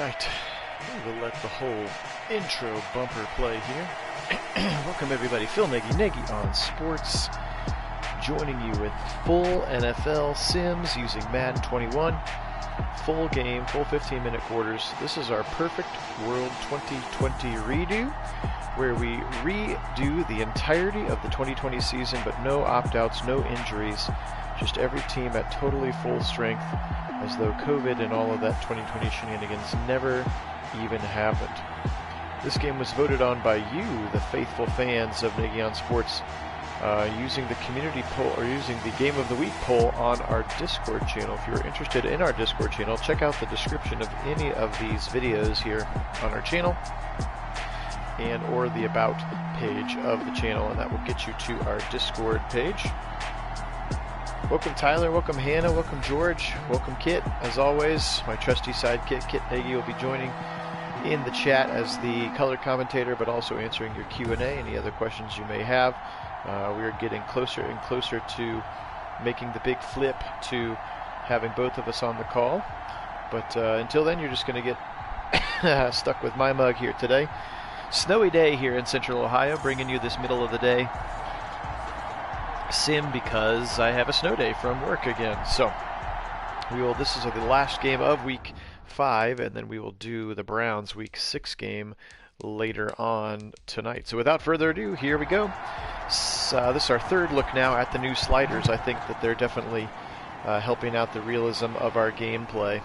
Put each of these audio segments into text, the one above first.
Alright, we'll let the whole intro bumper play here. Welcome everybody, Phil Nagy on Sports, joining you with full NFL sims using Madden 21, full game, full 15-minute quarters. This is our Perfect World 2020 redo, where we redo the entirety of the 2020 season, but no opt-outs, no injuries, just every team at totally full strength, as though COVID and all of that 2020 shenanigans never even happened. This game was voted on by you, the faithful fans of Nagy on Sports, using the community poll, or using the Game of the Week poll on our Discord channel. If you're interested in our Discord channel, check out the description of any of these videos here on our channel, and or the About page of the channel, and that will get you to our Discord page. Welcome Tyler, welcome Hannah, welcome George, welcome Kit. As always, my trusty sidekick Kit Nagy will be joining in the chat as the color commentator, but also answering your Q&A, any other questions you may have. We are getting closer and closer to making the big flip to having both of us on the call. But until then, you're just going to get stuck with my mug here today. Snowy day here in Central Ohio, bringing you this middle of the day sim because I have a snow day from work again. So this is the last game of week 5, and then we will do the Browns week 6 game later on tonight. So without further ado, here we go. This is our third look now at the new sliders. I think that they're definitely helping out the realism of our gameplay.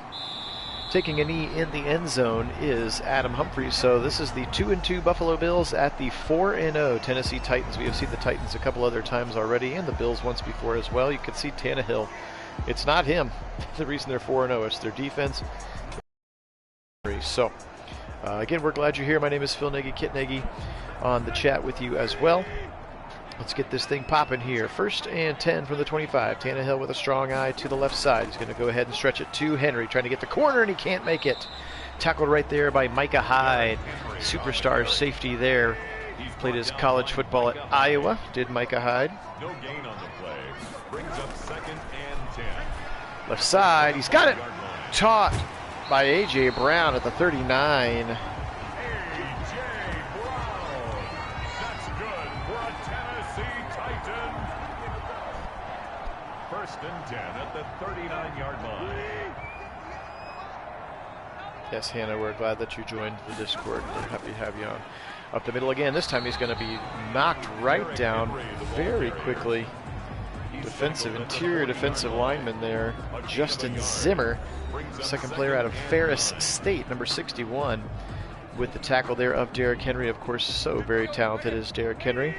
Taking a knee in the end zone is Adam Humphries. So this is the 2-2 Buffalo Bills at the 4-0 Tennessee Titans. We have seen the Titans a couple other times already, and the Bills once before as well. You can see Tannehill. It's not him. The reason they're 4-0 is their defense. So again, we're glad you're here. My name is Phil Nagy, Kit Nagy on the chat with you as well. Let's get this thing popping here. 1st and 10 from the 25. Tannehill with a strong eye to the left side. He's going to go ahead and stretch it to Henry, trying to get the corner, and he can't make it. Tackled right there by Micah Hyde, superstar safety there. Played his college football at Iowa, did Micah Hyde. No gain on the play. Brings up 2nd and 10. Left side, he's got it. Taught by A.J. Brown at the 39. And 10 at the 39-yard line. Yes, Hannah, we're glad that you joined the Discord. We're happy to have you on. Up the middle again. This time he's going to be knocked right down very quickly. Interior defensive lineman there, Justin Zimmer, second player out of Ferris State, number 61, with the tackle there of Derrick Henry. Of course, so very talented is Derrick Henry.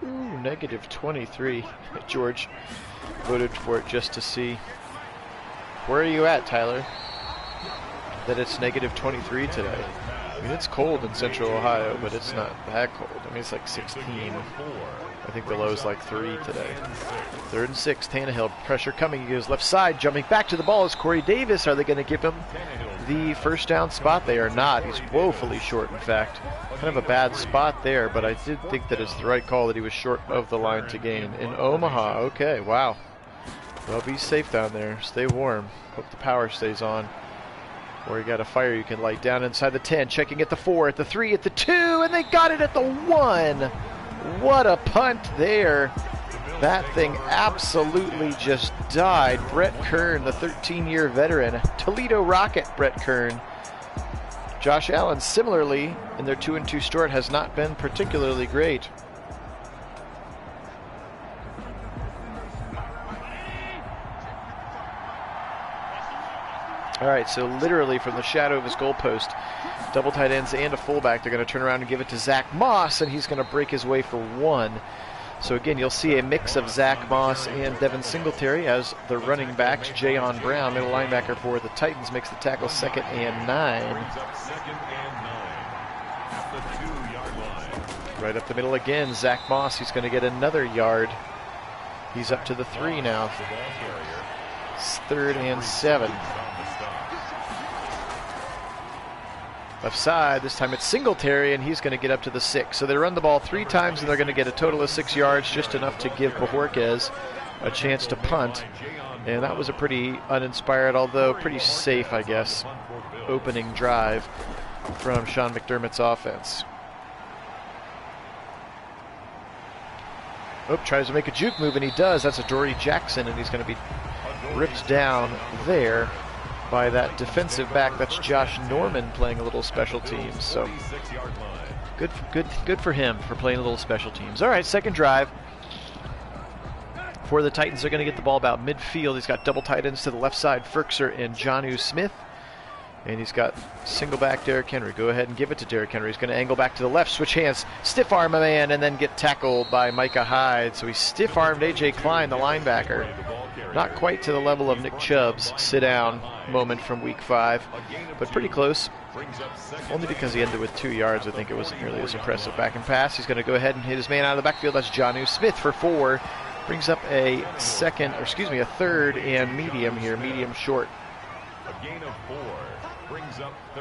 Ooh, negative 23. George voted for it just to see. Where are you at, Tyler? That it's negative 23 today. I mean, it's cold in Central Ohio, but it's not that cold. I mean, it's like 16. I think the low is like 3 today. 3rd and 6. Tannehill, pressure coming. He goes left side, jumping back to the ball is Corey Davis. Are they going to give him the first down spot? They are not. He's woefully short, in fact. Kind of a bad spot there, but I did think that it's the right call that he was short of the line to gain. In Omaha, okay, wow. Well, be safe down there. Stay warm. Hope the power stays on. Or you got a fire you can light down inside the 10. Checking at the 4, at the 3, at the 2, and they got it at the 1. What a punt there. That thing absolutely just died. Brett Kern, the 13-year veteran. Toledo Rocket, Brett Kern. Josh Allen, similarly, in their 2-2 start, has not been particularly great. All right, so literally from the shadow of his goalpost, double tight ends and a fullback, they're going to turn around and give it to Zach Moss, and he's going to break his way for 1. So again, you'll see a mix of Zach Moss and Devin Singletary as the running backs. Jayon Brown, middle linebacker for the Titans, makes the tackle. 2nd and 9. Right up the middle again, Zach Moss. He's going to get another yard. He's up to the 3 now. 3rd and 7. Left side, this time it's Singletary, and he's going to get up to the 6. So they run the ball 3 times, and they're going to get a total of 6 yards, just enough to give Bojorquez a chance to punt. And that was a pretty uninspired, although pretty safe, I guess, opening drive from Sean McDermott's offense. Oh, tries to make a juke move, and he does. That's Adoree Jackson, and he's going to be ripped down there by that defensive back. That's Josh Norman playing a little special teams. So good for him for playing a little special teams. All right, second drive for the Titans. They're going to get the ball about midfield. He's got double tight ends to the left side, Ferkser and Jonnu Smith. And he's got single back Derrick Henry. Go ahead and give it to Derrick Henry. He's going to angle back to the left, switch hands, stiff arm a man, and then get tackled by Micah Hyde. So he stiff armed A.J. Klein, the linebacker. Not quite to the level of Nick Chubb's sit down moment from week 5, but pretty close. Only because he ended with 2 yards. I think it wasn't nearly as impressive back and pass. He's going to go ahead and hit his man out of the backfield. That's Jonnu Smith for 4. Brings up a third and medium here, medium short. A gain of 4.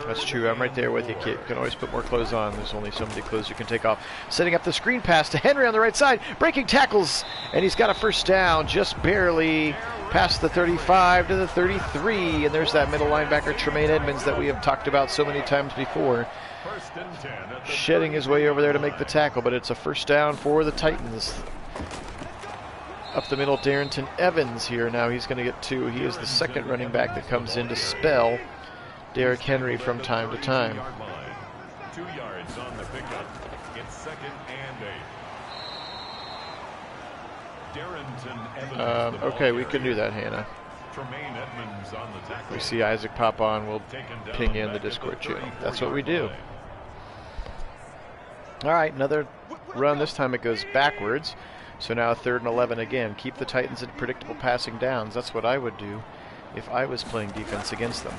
That's true. I'm right there with you, Kit. You can always put more clothes on. There's only so many clothes you can take off. Setting up the screen pass to Henry on the right side. Breaking tackles, and he's got a first down, just barely past the 35 to the 33. And there's that middle linebacker, Tremaine Edmonds, that we have talked about so many times before. Shedding his way over there to make the tackle, but it's a first down for the Titans. Up the middle, Darrington Evans here. Now he's going to get 2. He is the second running back that comes in to spell Derrick Henry from time to time. 2 yards on the pickup. It's 2nd and 8. Darrington Evans. Okay, we can do that, Hannah. Tremaine Edmonds on the tackle. We see Isaac pop on. We'll ping in the Discord channel. That's what we do. All right, another run. This time it goes backwards. So now 3rd and 11 again. Keep the Titans in predictable passing downs. That's what I would do if I was playing defense against them.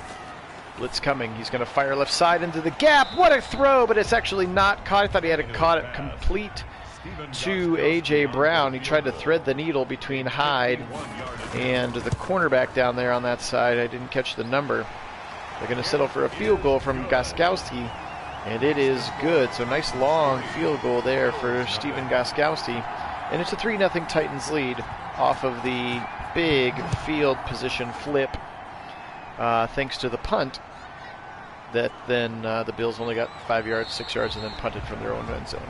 Blitz coming. He's going to fire left side into the gap. What a throw, but it's actually not caught. I thought he had caught it complete to A.J. Brown. He tried to thread the needle between Hyde and the cornerback down there on that side. I didn't catch the number. They're going to settle for a field goal from Gostkowski, and it is good. So nice long field goal there for Stephen Gostkowski. And it's a 3-0 Titans lead off of the big field position flip, thanks to the punt that then the Bills only got 5 yards, 6 yards, and then punted from their own end zone.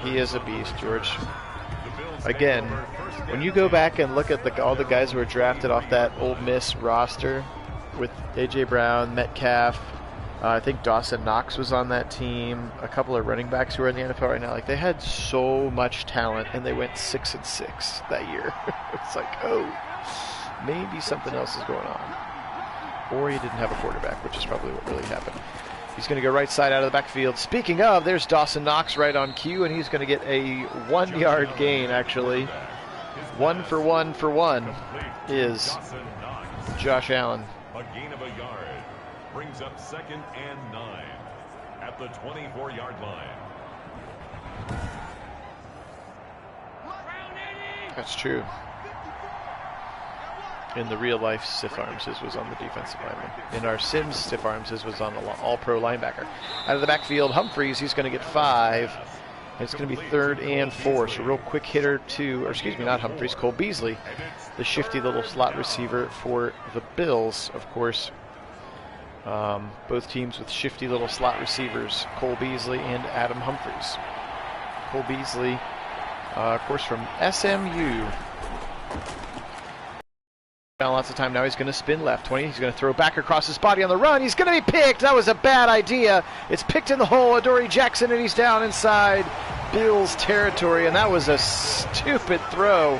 He is a beast, George. Again, when you go back and look at all the guys who were drafted off that Ole Miss roster with A.J. Brown, Metcalf, I think Dawson Knox was on that team. A couple of running backs who are in the NFL right now. Like, they had so much talent, and they went 6-6 that year. It's like, oh, maybe something else is going on. Or he didn't have a quarterback, which is probably what really happened. He's going to go right side out of the backfield. Speaking of, there's Dawson Knox right on cue, and he's going to get a 1-yard gain, actually. 1 for 1 for 1 is Josh Allen. A gain of a yard. Brings up 2nd and 9 at the 24-yard line. That's true. In the real life stiff arms, his was on the defensive lineman. In our Sims stiff arms, his was on the all-pro linebacker. Out of the backfield, Humphries, he's going to get 5. And it's going to be 3rd and 4. So real quick hitter to, or excuse me, not Humphries, Cole Beasley, the shifty little slot receiver for the Bills, of course. Both teams with shifty little slot receivers, Cole Beasley and Adam Humphries. Cole Beasley, of course, from SMU. Lots of time now. He's going to spin left 20. He's going to throw back across his body on the run. He's going to be picked. That was a bad idea. It's picked in the hole. Adoree Jackson, and he's down inside Bills territory. And that was a stupid throw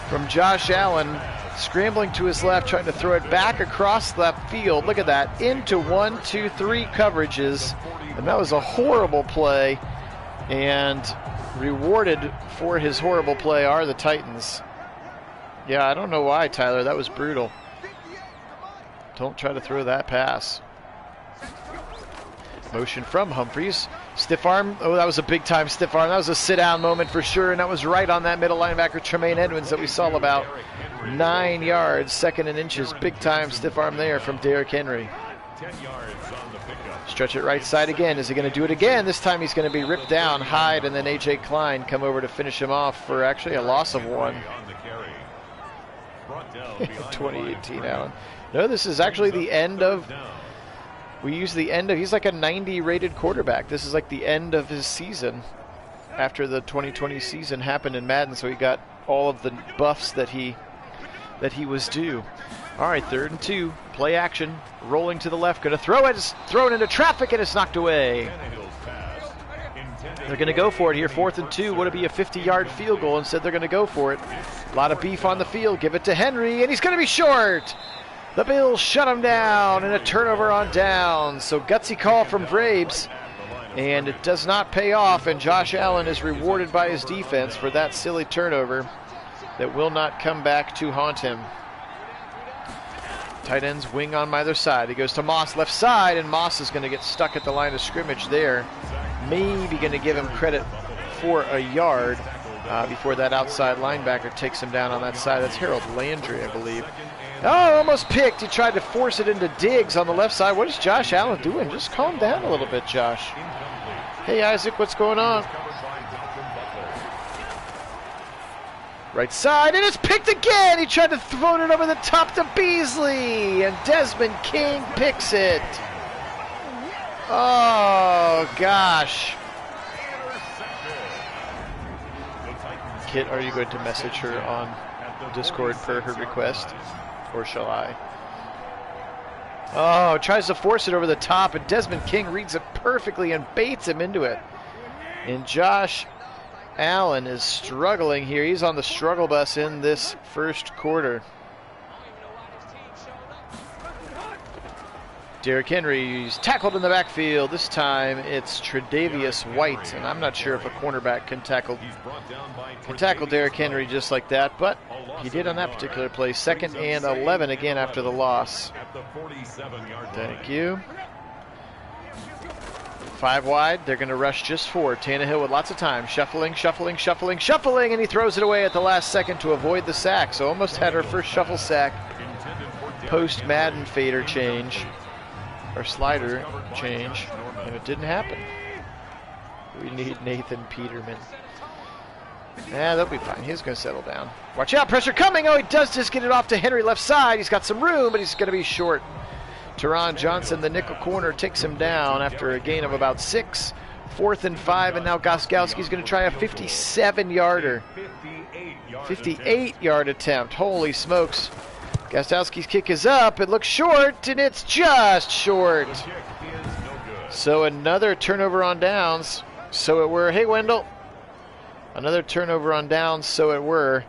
from Josh Allen, scrambling to his left, trying to throw it back across left field. Look at that. Into 1, 2, 3 coverages. And that was a horrible play. And rewarded for his horrible play are the Titans. Yeah, I don't know why, Tyler. That was brutal. Don't try to throw that pass. Motion from Humphries. Stiff arm. Oh, that was a big-time stiff arm. That was a sit-down moment for sure, and that was right on that middle linebacker, Tremaine Edmonds, that we saw about 9 yards, 2nd and inches. Big-time stiff arm there from Derrick Henry. 10 yards on the pickup. Stretch it right side again. Is he going to do it again? This time he's going to be ripped down. Hyde and then A.J. Klein come over to finish him off for actually a loss of 1. brought down behind the 2018 line. Allen. No, this is actually the end of, we use the end of, he's like a 90 rated quarterback. This is like the end of his season after the 2020 season happened in Madden, so he got all of the buffs that he was due. All right, 3rd and 2, play action, rolling to the left, going to throw it, it's thrown into traffic, and it's knocked away. They're going to go for it here, 4th and 2. Would it be a 50-yard field goal? Instead, they're going to go for it. A lot of beef on the field. Give it to Henry, and he's going to be short. The Bills shut him down, and a turnover on downs. So gutsy call from Vrabes, and it does not pay off, and Josh Allen is rewarded by his defense for that silly turnover that will not come back to haunt him. Tight ends wing on either side. He goes to Moss, left side, and Moss is going to get stuck at the line of scrimmage there. Maybe going to give him credit for a yard before that outside linebacker takes him down on that side. That's Harold Landry, I believe. Oh, almost picked. He tried to force it into Diggs on the left side. What is Josh Allen doing? Just calm down a little bit, Josh. Hey, Isaac, what's going on? Right side, and it's picked again. He tried to throw it over the top to Beasley, and Desmond King picks it. Oh, gosh. Kit, are you going to message her on Discord per her request, or shall I? Oh, tries to force it over the top, and Desmond King reads it perfectly and baits him into it. And Josh Allen is struggling here. He's on the struggle bus in this first quarter. Derrick Henry's tackled in the backfield. This time it's Tre'Davious White, and I'm not sure if a cornerback can tackle Derrick Henry just like that, but he did on that particular play. 2nd and 11 again after the loss. Thank you. 5 wide. They're going to rush just 4. Tannehill with lots of time. Shuffling, and he throws it away at the last second to avoid the sack. So almost had her first shuffle sack post-Madden fader change, or slider change, and it didn't happen. We need Nathan Peterman. They'll be fine. He's going to settle down. Watch out, pressure coming. Oh, he does just get it off to Henry left side. He's got some room, but he's going to be short. Teron Johnson, the nickel corner, takes him down after a gain of about 6. 4th and 5, and now Gostkowski's going to try a 57-yarder. 58-yard attempt. Holy smokes. Gostkowski's kick is up. It looks short, and it's just short. So another turnover on downs. So it were. Hey, Wendell. Another turnover on downs. So it were.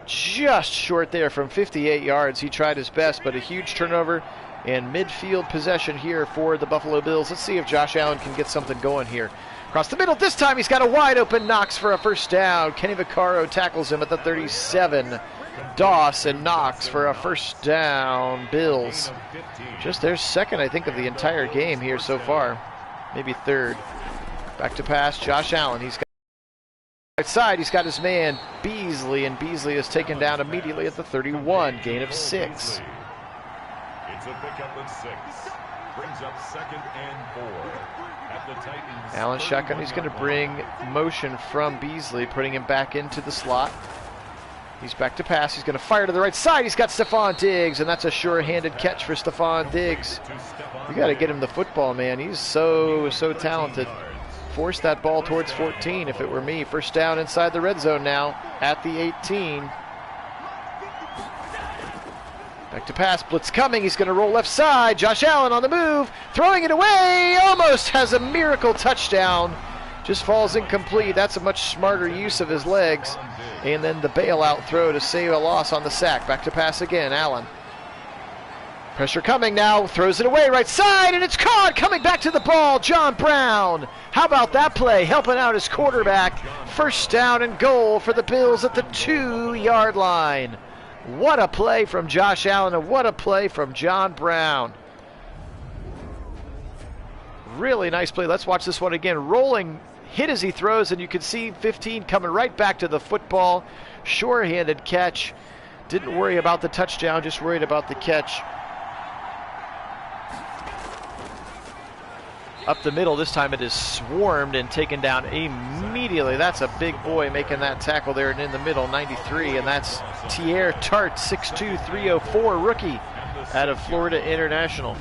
Just short there from 58 yards. He tried his best, but a huge turnover and midfield possession here for the Buffalo Bills. Let's see if Josh Allen can get something going here. Across the middle, this time he's got a wide open Knox for a first down. Kenny Vaccaro tackles him at the 37. Doss and Knox for a first down. Bills. Just their 2nd, I think, of the entire game here so far. Maybe 3rd. Back to pass, Josh Allen. He's got right side, he's got his man Beasley, and Beasley is taken down immediately at the 31. Gain of 6. It's a pickup at 6. Brings up 2nd and 4. At the Titans. Allen shotgun. He's going to bring motion from Beasley, putting him back into the slot. He's back to pass. He's going to fire to the right side. He's got Stephon Diggs, and that's a sure-handed catch for Stephon Diggs. You got to get him the football, man. He's so talented. Force that ball towards 14 if it were me. First down inside the red zone now at the 18. Back to pass, blitz coming, he's going to roll left side. Josh Allen on the move, throwing it away, almost has a miracle touchdown. Just falls incomplete. That's a much smarter use of his legs. And then the bailout throw to save a loss on the sack. Back to pass again, Allen. Pressure coming now, throws it away right side, and it's caught. Coming back to the ball, John Brown. How about that play, helping out his quarterback. First down and goal for the Bills at the 2-yard line. What a play from Josh Allen, and what a play from John Brown. Really nice play. Let's watch this one again. Rolling hit as he throws, and you can see 15 coming right back to the football. Sure-handed catch. Didn't worry about the touchdown, just worried about the catch. Up the middle, this time it is swarmed and taken down immediately. That's a big boy making that tackle there and in the middle, 93, and that's Tier Tart, 6'2", 304, rookie out of Florida International.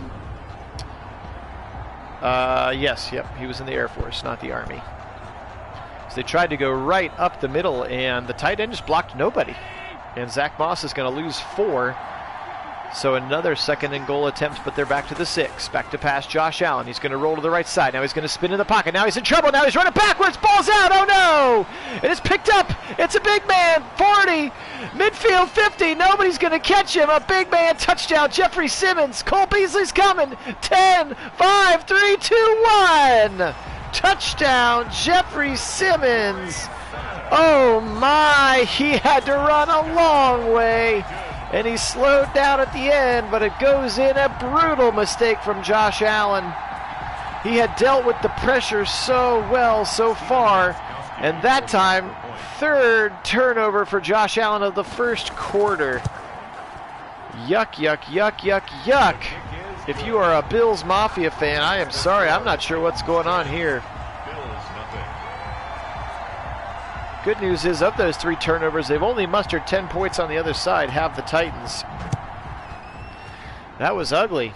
Yes, yep, he was in the Air Force, not the Army. So they tried to go right up the middle, and the tight end just blocked nobody. And Zach Moss is going to lose 4. So another 2nd and goal attempt, but they're back to the 6. Back to pass Josh Allen. He's going to roll to the right side. Now he's going to spin in the pocket. Now he's in trouble. Now he's running backwards. Ball's out. Oh, no. It is picked up. It's a big man. 40. Midfield 50. Nobody's going to catch him. A big man touchdown. Jeffrey Simmons. Cole Beasley's coming. 10, 5, 3, 2, 1. Touchdown, Jeffrey Simmons. Oh, my. He had to run a long way. And he slowed down at the end, but it goes in. A brutal mistake from Josh Allen. He had dealt with the pressure so well so far. And that time, 3rd turnover for Josh Allen of the first quarter. Yuck, yuck, yuck, yuck, yuck. If you are a Bills Mafia fan, I am sorry. I'm not sure what's going on here. Good news is, of those 3 turnovers, they've only mustered 10 points on the other side, have the Titans. That was ugly.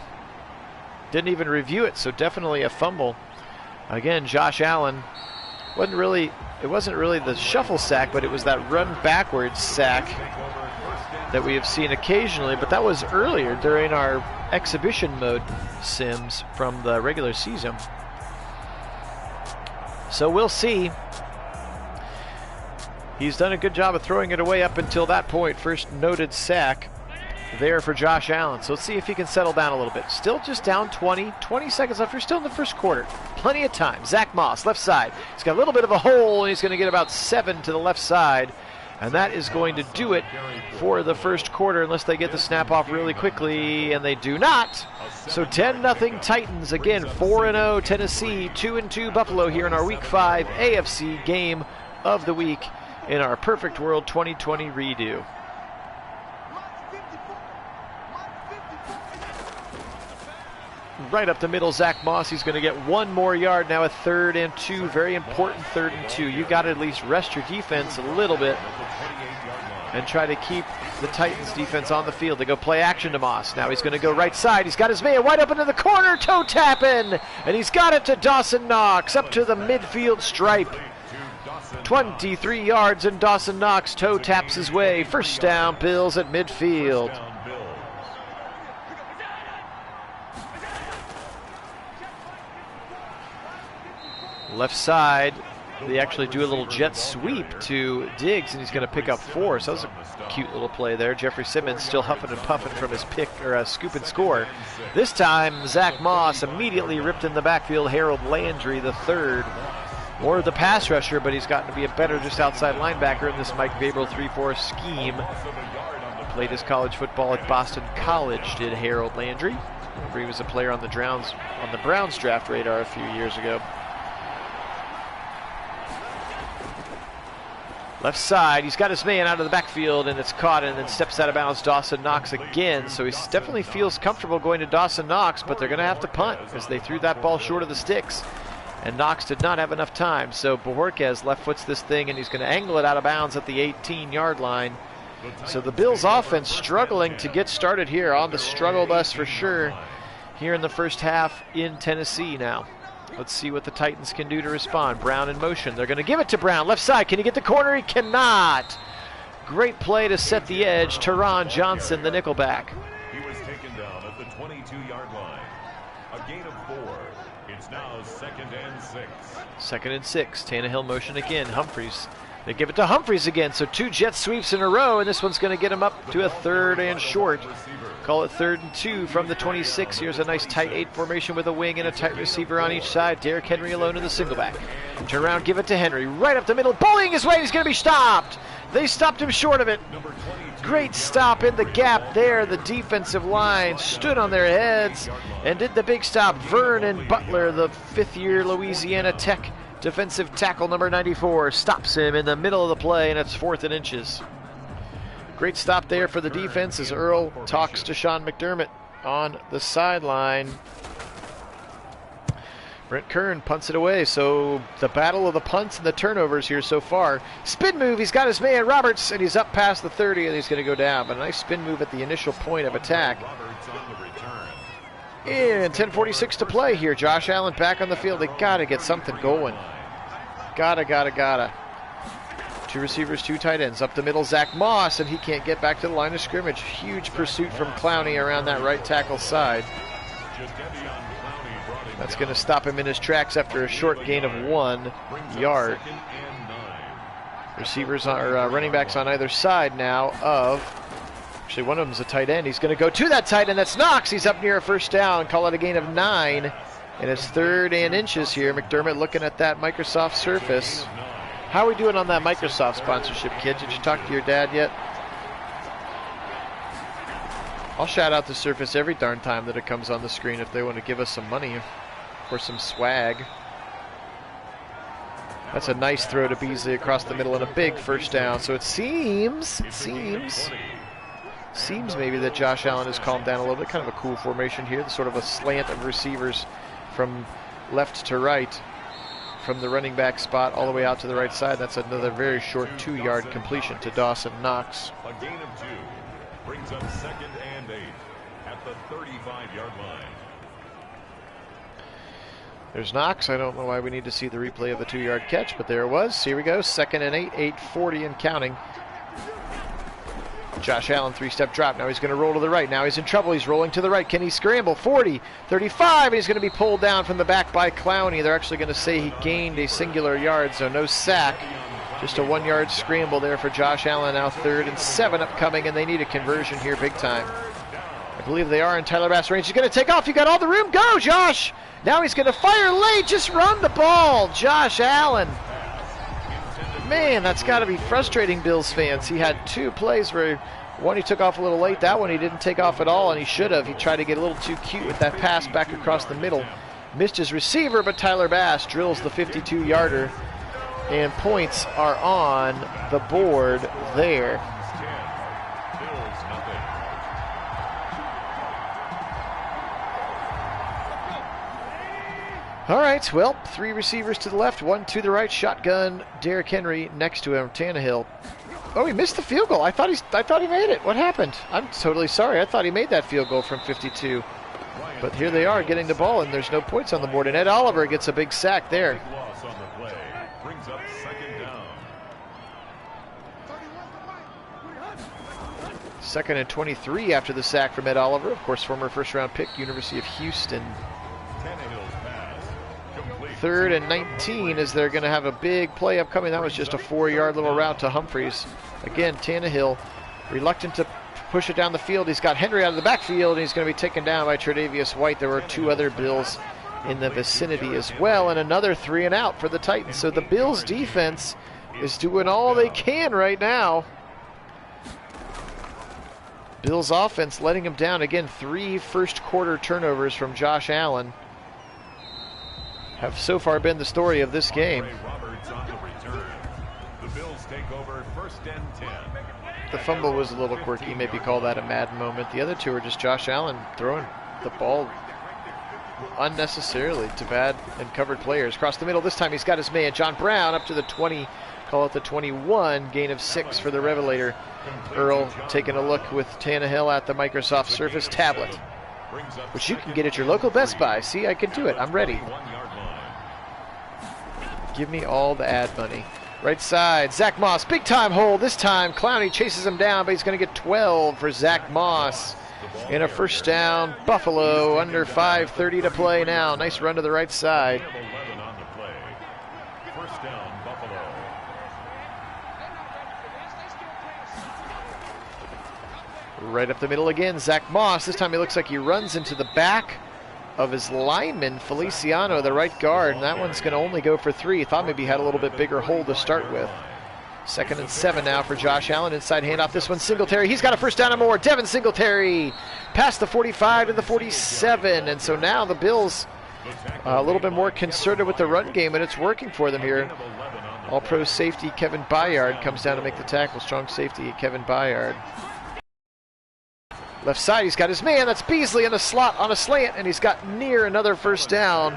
Didn't even review it, so definitely a fumble. Again, Josh Allen, it wasn't really the shuffle sack, but it was that run backwards sack that we have seen occasionally, but that was earlier during our exhibition mode sims from the regular season. So we'll see. He's done a good job of throwing it away up until that point. First noted sack there for Josh Allen. So let's see if he can settle down a little bit. Still just down 20 seconds left. We're still in the first quarter. Plenty of time. Zach Moss, left side. He's got a little bit of a hole, and he's going to get about 7 to the left side. And that is going to do it for the first quarter, unless they get the snap off really quickly, and they do not. So 10-0 Titans. Again, 4-0 Tennessee, 2-2 Buffalo here in our Week 5 AFC Game of the Week in our Perfect World 2020 redo. Right up the middle, Zach Moss. He's going to get 1 more yard now, a 3rd and 2. Very important 3rd and 2. You've got to at least rest your defense a little bit and try to keep the Titans defense on the field. They go play action to Moss. Now he's going to go right side. He's got his man wide open in the corner, toe tapping, and he's got it to Dawson Knox up to the midfield stripe. 23 yards, and Dawson Knox toe taps his way. First down, Bills at midfield. Left side, they actually do a little jet sweep to Diggs, and he's going to pick up 4. So that was a cute little play there. Jeffrey Simmons still huffing and puffing from his pick, or a scoop and score. This time, Zach Moss immediately ripped in the backfield. Harold Landry, the 3rd. Or the pass rusher, but he's gotten to be a better just outside linebacker in this Mike Vrabel 3-4 scheme. Played his college football at Boston College, did Harold Landry. Remember, he was a player on the Browns draft radar a few years ago. Left side, he's got his man out of the backfield, and it's caught, and then steps out of bounds. Dawson Knox again, so he definitely feels comfortable going to Dawson Knox, but they're going to have to punt because they threw that ball short of the sticks. And Knox did not have enough time, so Bojorquez left foots this thing, and he's going to angle it out of bounds at the 18-yard line. So the Bills offense struggling to get started here, on the struggle bus for sure, here in the first half in Tennessee now. Let's see what the Titans can do to respond. Brown in motion. They're going to give it to Brown. Left side. Can he get the corner? He cannot. Great play to set the edge. Teron Johnson, the nickelback. He was taken down at the 22-yard line. A gain of 4. It's now 2nd and 6. 2nd and 6. Tannehill motion again. Humphries. They give it to Humphries again. So 2 jet sweeps in a row, and this one's going to get him up to a 3rd and short. Call it 3rd and 2 from the 26. Here's a nice tight 8 formation with a wing and a tight receiver on each side. Derrick Henry alone in the single back. Turn around, give it to Henry. Right up the middle, bullying his way. He's going to be stopped. They stopped him short of it. Great stop in the gap there. The defensive line stood on their heads and did the big stop. Vernon Butler, the 5th-year Louisiana Tech defensive tackle, number 94, stops him in the middle of the play, and it's 4th and inches. Great stop there for the defense as Earl talks to Sean McDermott on the sideline. Brent Kern punts it away, so the battle of the punts and the turnovers here so far. Spin move, he's got his man Roberts, and he's up past the 30, and he's going to go down. But a nice spin move at the initial point of attack. And 10:46 to play here. Josh Allen back on the field. They got to get something going. Gotta. 2 receivers, 2 tight ends. Up the middle, Zach Moss, and he can't get back to the line of scrimmage. Huge pursuit from Clowney around that right tackle side. That's going to stop him in his tracks after a short gain of 1 yard. Receivers are running backs on either side now of, actually one of them is a tight end. He's going to go to that tight end. That's Knox. He's up near a first down. Call it a gain of 9. And it's 3rd and inches here. McDermott looking at that Microsoft Surface. How are we doing on that Microsoft sponsorship, kid? Did you talk to your dad yet? I'll shout out the Surface every darn time that it comes on the screen if they want to give us some money or some swag. That's a nice throw to Beasley across the middle and a big first down. So it seems maybe that Josh Allen has calmed down a little bit. Kind of a cool formation here. Sort of a slant of receivers from left to right, from the running back spot all the way out to the right side. That's another very short 2-yard completion to Dawson Knox. A gain of 2 brings up 2nd and 8 at the 35-yard line. There's Knox. I don't know why we need to see the replay of the 2-yard catch, but there it was. Here we go. 2nd and 8, 8:40 and counting. Josh Allen, 3-step drop. Now he's going to roll to the right. Now he's in trouble. He's rolling to the right. Can he scramble? 40, 35, and he's going to be pulled down from the back by Clowney. They're actually going to say he gained a singular yard, so no sack. Just a 1-yard scramble there for Josh Allen. Now 3rd and 7 upcoming, and they need a conversion here big time. I believe they are in Tyler Bass range. He's going to take off. You got all the room. Go, Josh! Now he's going to fire late. Just run the ball, Josh Allen. Man, that's got to be frustrating, Bills fans. He had 2 plays where one he took off a little late. That one he didn't take off at all, and he should have. He tried to get a little too cute with that pass back across the middle. Missed his receiver, but Tyler Bass drills the 52-yarder, and points are on the board there. All right, well, 3 receivers to the left, 1 to the right. Shotgun, Derrick Henry next to him, Tannehill. Oh, he missed the field goal. I thought he made it. What happened? I'm totally sorry. I thought he made that field goal from 52. But here they are getting the ball, and there's no points on the board. And Ed Oliver gets a big sack there. Brings up 2nd down. 2nd and 23 after the sack from Ed Oliver. Of course, former first-round pick, University of Houston. 3rd and 19 as they're going to have a big play upcoming. That was just a 4-yard little route to Humphreys. Again, Tannehill reluctant to push it down the field. He's got Henry out of the backfield, and he's going to be taken down by Tre'Davious White. There were 2 other Bills in the vicinity as well, and another 3 and out for the Titans. So the Bills defense is doing all they can right now. Bills offense letting him down. Again, 3 first-quarter turnovers from Josh Allen have so far been the story of this game. The Bills take over 1st and 10. The fumble was a little quirky, maybe call that a Madden moment. The other 2 are just Josh Allen throwing the ball unnecessarily to bad and covered players. Across the middle, this time he's got his man, John Brown, up to the 20, call it the 21, gain of 6 for the Revelator. Earl taking a look with Tannehill at the Microsoft Surface tablet, which you can get at your local Best Buy. See, I can do it. I'm ready. Give me all the ad money. Right side, Zach Moss, big time hole. This time, Clowney chases him down, but he's going to get 12 for Zach Moss. And a first down, Buffalo, under 5:30 to play now. Nice run to the right side. First down, Buffalo. Right up the middle again, Zach Moss. This time he looks like he runs into the back of his lineman, Feliciano, the right guard, and that one's going to only go for 3. Thought maybe he had a little bit bigger hole to start with. 2nd and 7 now for Josh Allen. Inside handoff, this one Singletary. He's got a first down and more. Devin Singletary past the 45 to the 47, and so now the Bills a little bit more concerted with the run game, and it's working for them here. All-pro safety Kevin Byard comes down to make the tackle. Strong safety Kevin Byard. Left side, he's got his man. That's Beasley in a slot on a slant, and he's got near another first down.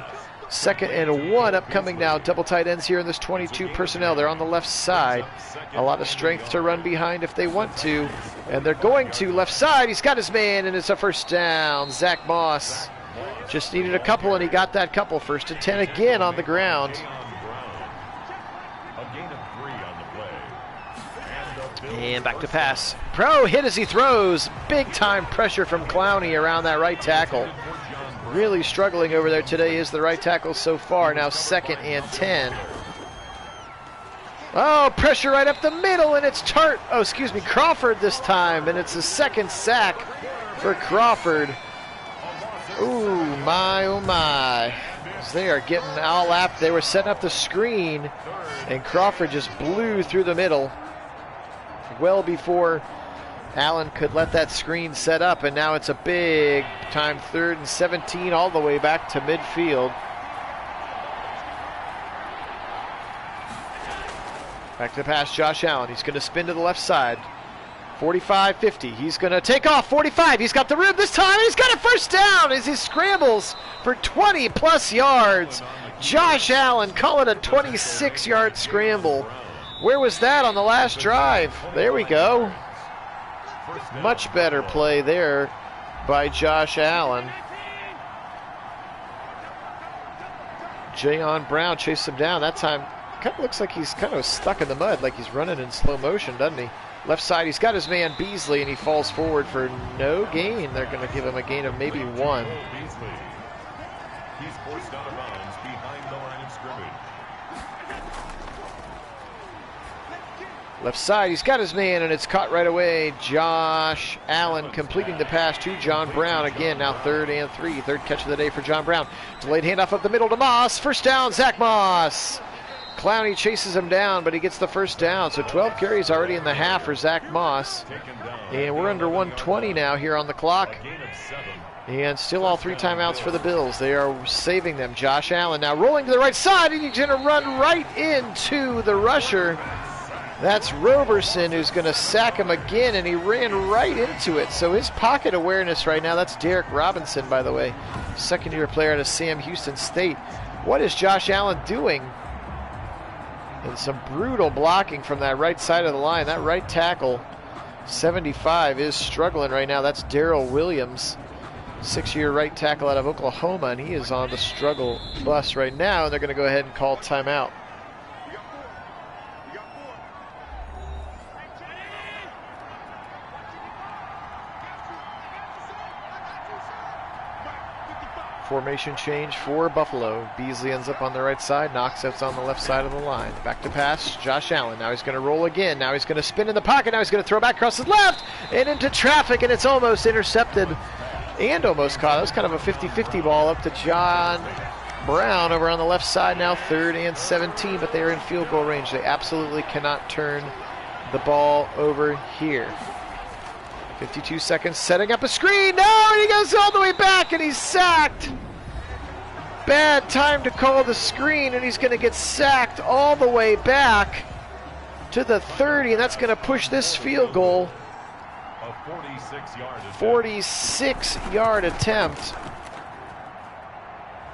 2nd and 1 upcoming now. Double tight ends here in this 22 personnel. They're on the left side. A lot of strength to run behind if they want to. And they're going to left side. He's got his man, and it's a first down. Zach Moss just needed a couple, and he got that couple. 1st and 10 again on the ground. And back to pass. Pro hit as he throws. Big time pressure from Clowney around that right tackle. Really struggling over there today is the right tackle so far. Now 2nd and 10. Oh, pressure right up the middle, and it's Crawford this time, and it's a 2nd sack for Crawford. Ooh, my, oh my. They are getting all up. They were setting up the screen, and Crawford just blew through the middle well before Allen could let that screen set up, and now it's a big time 3rd and 17 all the way back to midfield. Back to the pass, Josh Allen. He's going to spin to the left side. 45-50. He's going to take off. 45. He's got the rib this time. He's got a first down as he scrambles for 20-plus yards. Josh Allen, call it a 26-yard scramble. Where was that on the last drive? There we go. Much better play there by Josh Allen. Jayon Brown chased him down. That time, kind of looks like he's kind of stuck in the mud, like he's running in slow motion, doesn't he? Left side, he's got his man Beasley, and he falls forward for no gain. They're going to give him a gain of maybe 1. He's forced out of bounds behind the line of scrimmage. Left side, he's got his man, and it's caught right away. Josh Allen completing the pass to John Brown. Again, now 3rd and 3. 3rd catch of the day for John Brown. Delayed handoff up the middle to Moss. First down, Zach Moss. Clowney chases him down, but he gets the first down. So 12 carries already in the half for Zach Moss. And we're under 120 now here on the clock. And still all 3 timeouts for the Bills. They are saving them. Josh Allen now rolling to the right side, and he's going to run right into the rusher. That's Roberson, who's going to sack him again, and he ran right into it. So his pocket awareness right now, that's Derek Robinson, by the way, 2nd-year player out of Sam Houston State. What is Josh Allen doing? And some brutal blocking from that right side of the line. That right tackle, 75, is struggling right now. That's Darrell Williams, 6-year right tackle out of Oklahoma, and he is on the struggle bus right now, and they're going to go ahead and call timeout. Formation change for Buffalo. Beasley ends up on the right side. Knox out's on the left side of the line. Back to pass, Josh Allen. Now he's going to roll again. Now he's going to spin in the pocket. Now he's going to throw back across his left and into traffic, and it's almost intercepted and almost caught. That was kind of a 50-50 ball up to John Brown over on the left side. Now 3rd and 17, but they are in field goal range. They absolutely cannot turn the ball over here. 52 seconds, setting up a screen. No, and he goes all the way back, and he's sacked. Bad time to call the screen, and he's going to get sacked all the way back to the 30, and that's going to push this field goal. A 46-yard 46-yard attempt.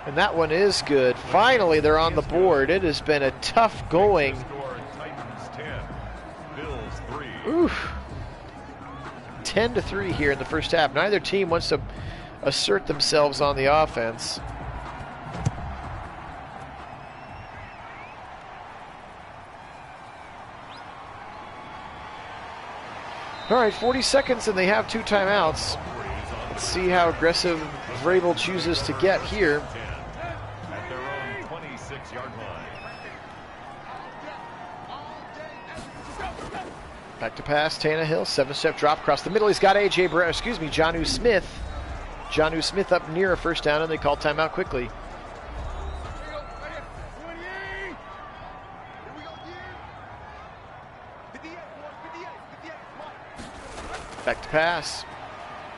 And that one is good. Finally, they're on the board. It has been a tough going. Titans 10, Bills 3. Oof. 10-3 here in the first half. Neither team wants to assert themselves on the offense. All right, 40 seconds, and they have 2 timeouts. Let's see how aggressive Vrabel chooses to get here. At their own 26-yard line. Back to pass, Tannehill, 7-step drop across the middle. He's got Jonnu Smith. Jonnu Smith up near a first down, and they call timeout quickly. Back to pass.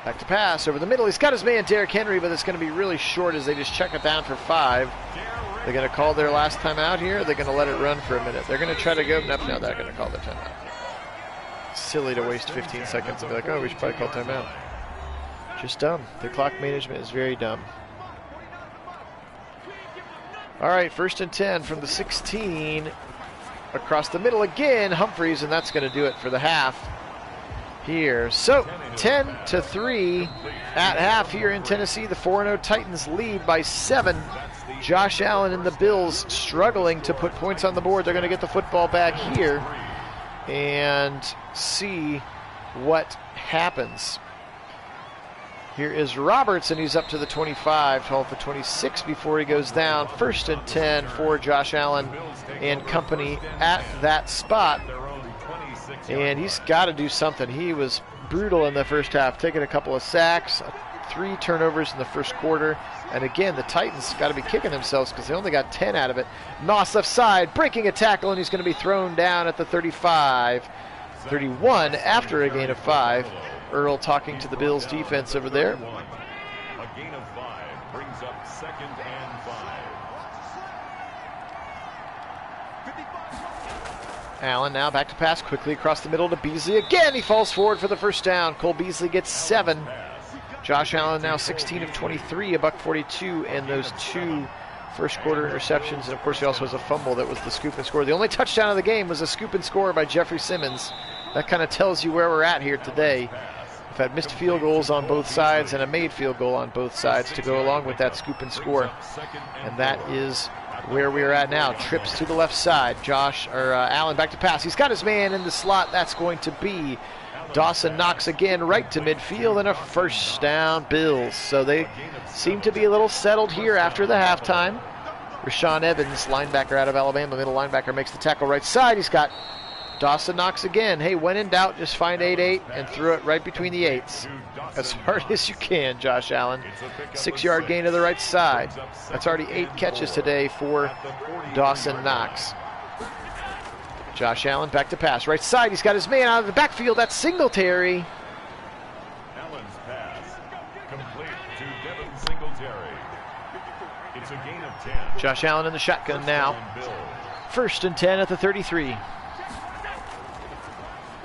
Back to pass over the middle. He's got his man Derrick Henry, but it's going to be really short as they just check it down for 5. They're going to call their last timeout here. Or they're going to let it run for a minute. They're going to try to go. No, they're going to call their timeout. Silly to waste 15 seconds and be like, oh, we should probably call timeout. Just dumb. The clock management is very dumb. All right, 1st and 10 from the 16. Across the middle again, Humphreys, and that's going to do it for the half here. So 10-3 at half here in Tennessee. The 4-0 Titans lead by 7. Josh Allen and the Bills struggling to put points on the board. They're going to get the football back here and see what happens. Here is Roberts, and he's up to the 25, held for 26 before he goes down. 1st and 10 for Josh Allen and company at that spot. And he's got to do something. He was brutal in the first half, taking a couple of sacks, 3 turnovers in the first quarter. And again, the Titans got to be kicking themselves because they only got 10 out of it. Moss left side, breaking a tackle, and he's going to be thrown down at the 35. 31 after a gain of 5. Earl talking to the Bills defense over there. A gain of 5 brings up 2nd and 5. Allen now back to pass quickly across the middle to Beasley. Again, he falls forward for the first down. Cole Beasley gets 7. Josh Allen now 16 of 23, $142, and those 2 first quarter interceptions. And of course, he also has a fumble that was the scoop and score. The only touchdown of the game was a scoop and score by Jeffrey Simmons. That kind of tells you where we're at here today. We've had missed field goals on both sides and a made field goal on both sides to go along with that scoop and score. And that is where we are at now. Trips to the left side. Allen back to pass. He's got his man in the slot. That's going to be Dawson Knox again right to midfield, and a first down Bills. So they seem to be a little settled here after the halftime. Rashaan Evans, linebacker out of Alabama, middle linebacker, makes the tackle right side. He's got Dawson Knox again. Hey, when in doubt, just find 8-8 and throw it right between the 8s. As hard as you can, Josh Allen. 6-yard gain to the right side. That's already 8 catches today for Dawson Knox. Josh Allen back to pass. Right side, he's got his man out of the backfield. That's Singletary. Allen's pass complete to Devin Singletary. It's a gain of 10. Josh Allen in the shotgun now. 1st and 10 at the 33.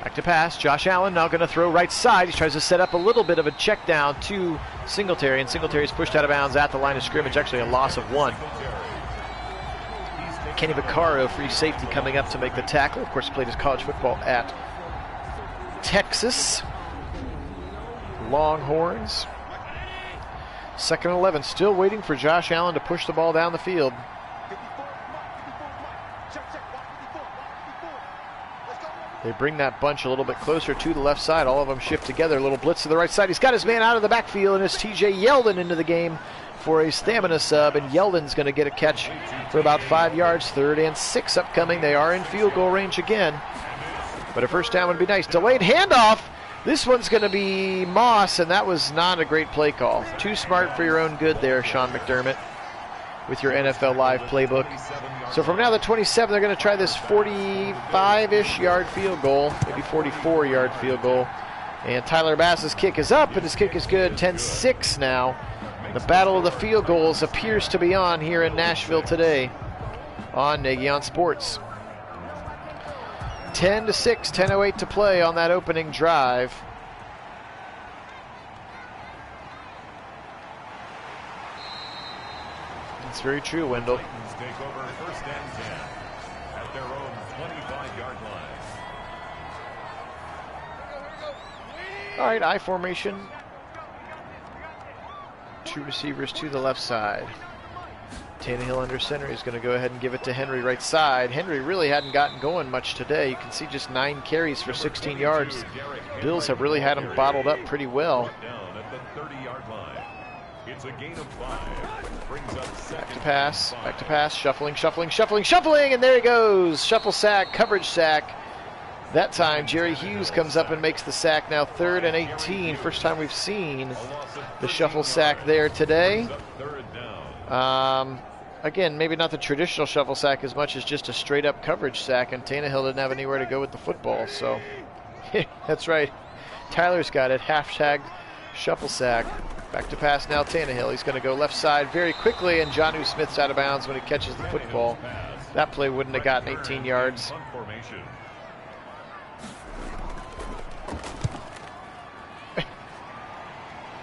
Back to pass. Josh Allen now going to throw right side. He tries to set up a little bit of a check down to Singletary, and Singletary's pushed out of bounds at the line of scrimmage. Actually a loss of 1. Kenny Vaccaro, free safety, coming up to make the tackle. Of course, played his college football at Texas Longhorns. 2nd and 11, still waiting for Josh Allen to push the ball down the field. They bring that bunch a little bit closer to the left side. All of them shift together. A little blitz to the right side. He's got his man out of the backfield, and it's TJ Yeldon into the game for a stamina sub, and Yeldon's going to get a catch for about 5 yards. 3rd and 6 upcoming. They are in field goal range again, but a first down would be nice. Delayed handoff. This one's going to be Moss, and that was not a great play call. Too smart for your own good there, Sean McDermott, with your NFL Live playbook. So from now the 27, they're going to try this 45-ish yard field goal, maybe 44-yard field goal. And Tyler Bass's kick is up, and his kick is good. 10-6 now. The battle of the field goals appears to be on here in Nashville today on Nagy on Sports. 10-6, 10:08 to play on that opening drive. That's very true, Wendell. Titans take over 1st and 10 at their own 25-yard line. All right, I formation. 2 receivers to the left side. Tannehill under center. He's going to go ahead and give it to Henry right side. Henry really hadn't gotten going much today. You can see just 9 carries for 16 yards. Bills have really had him bottled up pretty well. Down at the 30-yard line. It's a gain of 5. Brings up Back to pass, shuffling, and there he goes. Shuffle sack, coverage sack. That time, Jerry Hughes comes up and makes the sack. Now 3rd and 18. First time we've seen the shuffle sack there today. Again, maybe not the traditional shuffle sack as much as just a straight-up coverage sack, and Tannehill didn't have anywhere to go with the football, so that's right. Tyler's got it. Hashtag shuffle sack. Back to pass now, Tannehill. He's going to go left side very quickly, and Jonnu Smith's out of bounds when he catches the football. That play wouldn't have gotten 18 yards.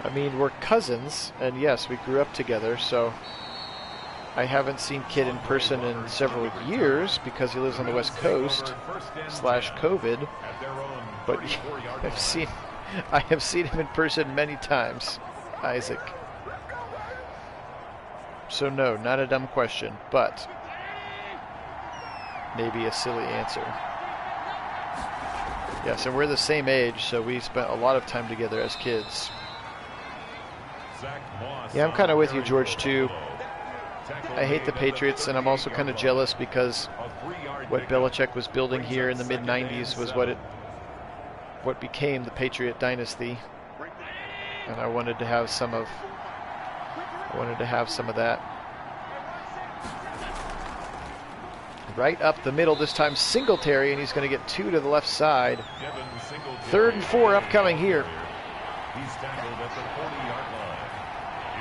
I mean, we're cousins, and yes, we grew up together, so I haven't seen Kit in person in several years because he lives on the West Coast /COVID. But I have seen him in person many times, Isaac. So no, not a dumb question, but maybe a silly answer. Yes, and we're the same age, so we spent a lot of time together as kids. Yeah, I'm kind of with you, George, too. I hate the Patriots, and I'm also kind of jealous because what Belichick was building here in the mid-90s was what became the Patriot dynasty, and I wanted to have some of that. Right up the middle this time, Singletary, and he's going to get 2 to the left side. 3rd and 4 upcoming here. He's tackled at the 40-yard line.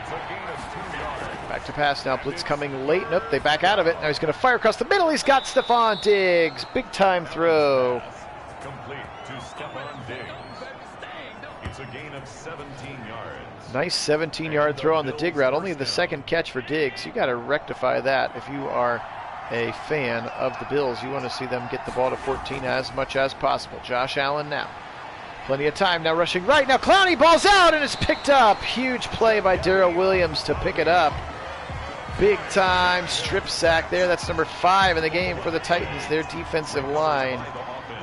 It's a gain of 2 yards. Back to pass now. Blitz coming late. Nope, they back out of it. Now he's going to fire across the middle. He's got Stephon Diggs. Big time throw. Complete to Stephon Diggs. It's a gain of 17 yards. Nice 17-yard throw on the dig route. Only the second catch for Diggs. You got to rectify that if you are a fan of the Bills. You want to see them get the ball to 14 as much as possible. Josh Allen now. Plenty of time now, rushing right. Now Clowney, ball's out, and it's picked up. Huge play by Darrell Williams to pick it up. Big time strip sack there. That's number 5 in the game for the Titans. Their defensive line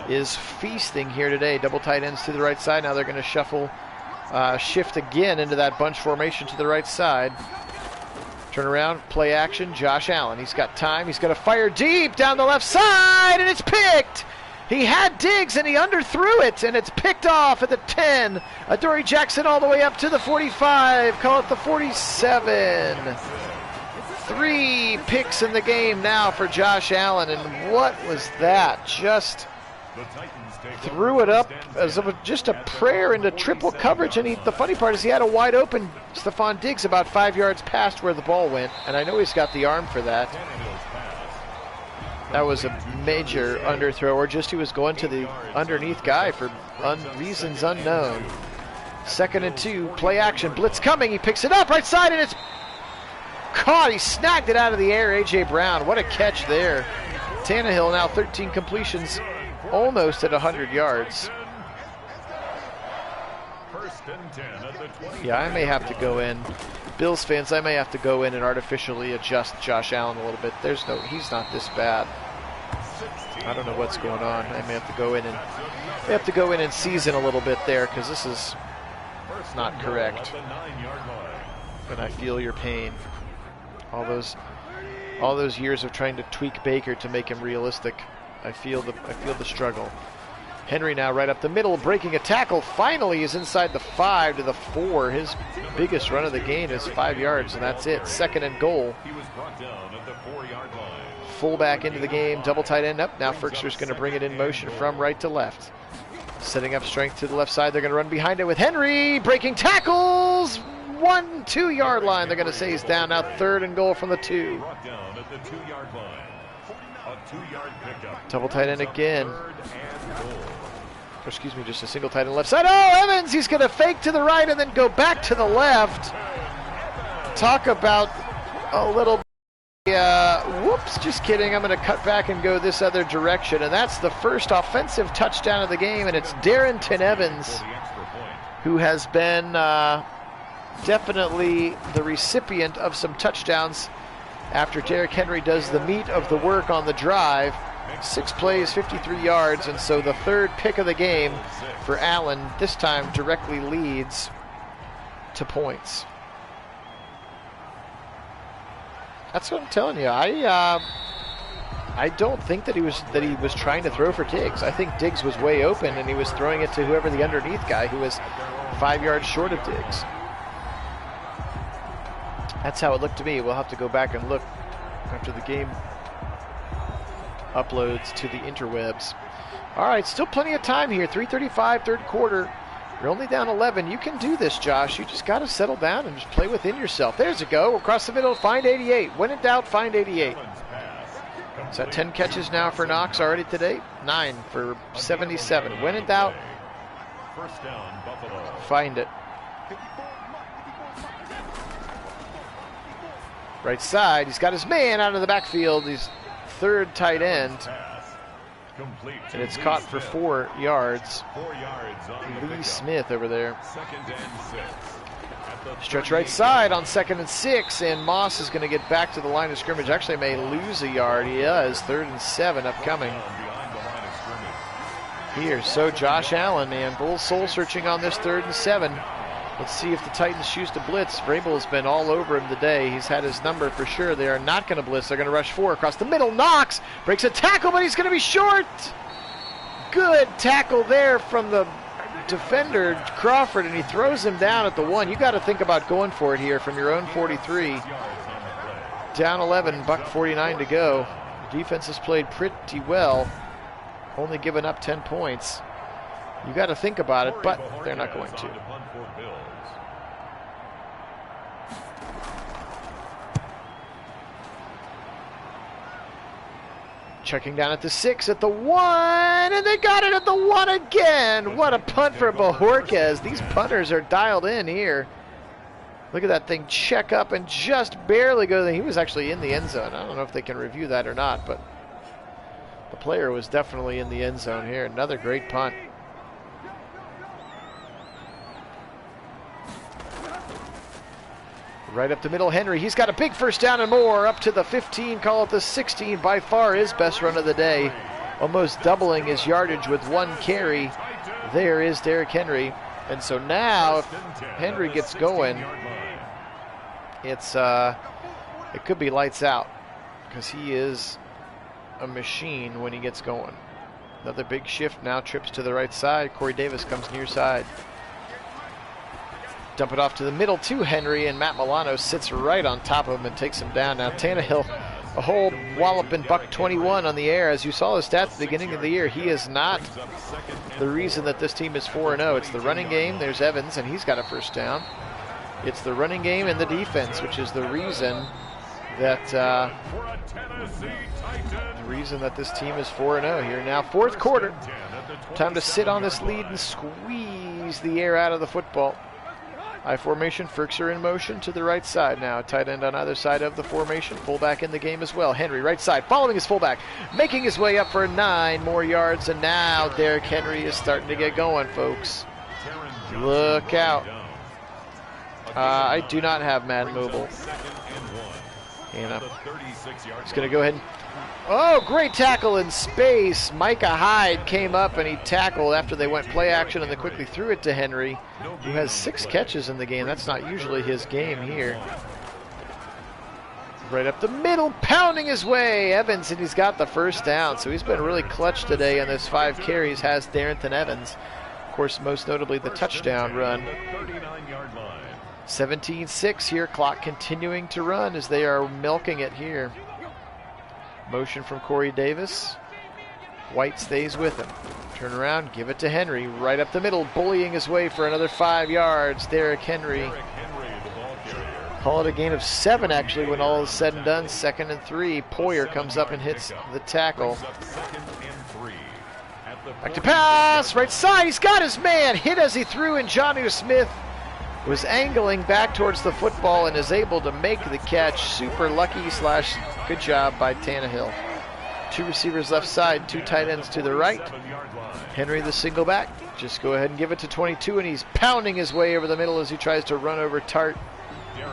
is feasting here today. Double tight ends to the right side. Now they're going to shift again into that bunch formation to the right side. Turn around, play action, Josh Allen. He's got time. He's going to fire deep down the left side, and it's picked. He had Diggs, and he underthrew it, and it's picked off at the 10. Adoree Jackson all the way up to the 45. Call it the 47. 3 picks in the game now for Josh Allen, and what was that? Just threw it up as just a prayer into triple coverage, and the funny part is he had a wide open Stephon Diggs about 5 yards past where the ball went, and I know he's got the arm for that. That was a major underthrow, or just he was going to the underneath guy for reasons unknown. 2nd and 2, play action, blitz coming, he picks it up, right side, and it's caught. He snagged it out of the air. A.J. Brown, what a catch there. Tannehill now 13 completions, almost at 100 yards. Yeah, I may have to go in. Bills fans, I may have to go in and artificially adjust Josh Allen a little bit. He's not this bad. I don't know what's going on. I may have to go in and season a little bit there because this is not correct. And I feel your pain. All those years of trying to tweak Baker to make him realistic. I feel the struggle. Henry now right up the middle, breaking a tackle. Finally is inside the 5 to the 4. His biggest run of the game is 5 yards, and that's it. 2nd and goal. He was brought down at the 4-yard line. Fullback into the game, double tight end up. Now Ferkser's going to bring it in motion from right to left. Setting up strength to the left side. They're going to run behind it with Henry. Breaking tackles. 1-2 yard line. They're going to say he's down. Now 3rd and goal from the 2. Brought down at the 2-yard line. A 2-yard pickup. Double tight end again. Or excuse me, just a single tight end left side. Oh, Evans, he's going to fake to the right and then go back to the left. Talk about a little whoops, just kidding. I'm going to cut back and go this other direction. And that's the first offensive touchdown of the game, and it's Darrynton Evans, who has been definitely the recipient of some touchdowns after Derrick Henry does the meat of the work on the drive. 6 plays, 53 yards, and so the 3rd pick of the game for Allen this time directly leads to points. That's what I'm telling you. I don't think that he was trying to throw for Diggs. I think Diggs was way open, and he was throwing it to whoever the underneath guy who was 5 yards short of Diggs. That's how it looked to me. We'll have to go back and look after the game uploads to the interwebs. All right, still plenty of time here. 3:35, 3rd quarter. You're only down 11. You can do this, Josh. You just got to settle down and just play within yourself. There's a go. Across the middle, find 88. When in doubt, find 88. Is that 10 catches now for Knox already today? 9 for 77. When in doubt, find it. Right side, he's got his man out of the backfield. He's third tight end. And it's caught for 4 yards. Lee Smith over there. Stretch right side on 2nd and 6, and Moss is going to get back to the line of scrimmage. Actually may lose a yard. He does. 3rd and 7 upcoming here. So Josh Allen, man, bull soul searching on this 3rd and 7. Let's see if the Titans choose to blitz. Vrabel's been all over him today. He's had his number for sure. They are not going to blitz. They're going to rush 4 across the middle. Knox breaks a tackle, but he's going to be short. Good tackle there from the defender, Crawford, and he throws him down at the 1. You got to think about going for it here from your own 43. Down 11, $1:49 to go. The defense has played pretty well, only given up 10 points. You got to think about it, but they're not going to. Checking down at the 6, at the 1, and they got it at the 1 again. What a punt for Bojorquez. These punters are dialed in here. Look at that thing check up and just barely go. He was actually in the end zone. I don't know if they can review that or not, but the player was definitely in the end zone here. Another great punt. Right up the middle, Henry. He's got a big first down and more. Up to the 15, call it the 16. By far his best run of the day. Almost doubling his yardage with 1 carry. There is Derrick Henry. And so now, if Henry gets going, it's it could be lights out, because he is a machine when he gets going. Another big shift now, trips to the right side. Corey Davis comes near side. Dump it off to the middle to Henry, and Matt Milano sits right on top of him and takes him down. Now Tannehill, a whole walloping $121 on the air. As you saw the stats at the beginning of the year, he is not the reason that this team is 4-0. It's the running game. There's Evans, and he's got a first down. It's the running game and the defense, which is the reason that this team is 4-0 here. Now, 4th quarter. Time to sit on this lead and squeeze the air out of the football. I formation, Ferkser in motion to the right side now. Tight end on either side of the formation. Fullback in the game as well. Henry, right side, following his fullback, making his way up for 9 more yards. And now Derrick Henry is starting to get going, folks. Look out. I do not have Madden Mobile. And he's going to go ahead and... Oh, great tackle in space. Micah Hyde came up and he tackled after they went play action and then quickly threw it to Henry, who has 6 catches in the game. That's not usually his game here. Right up the middle, pounding his way, Evans, and he's got the first down. So he's been really clutch today on those 5 carries, has Darrington Evans. Of course, most notably the touchdown run. 17-6 here, clock continuing to run as they are milking it here. Motion from Corey Davis. White stays with him. Turn around, give it to Henry. Right up the middle, bullying his way for another 5 yards. Derrick Henry. Call it a gain of 7, actually, when all is said and done. 2nd and 3. Poyer comes up and hits the tackle. Back to pass. Right side. He's got his man. Hit as he threw, and Jonnu Smith was angling back towards the football and is able to make the catch. Super lucky / good job by Tannehill. 2 receivers left side, 2 tight ends to the right. Henry the single back. Just go ahead and give it to 22, and he's pounding his way over the middle as he tries to run over Tart.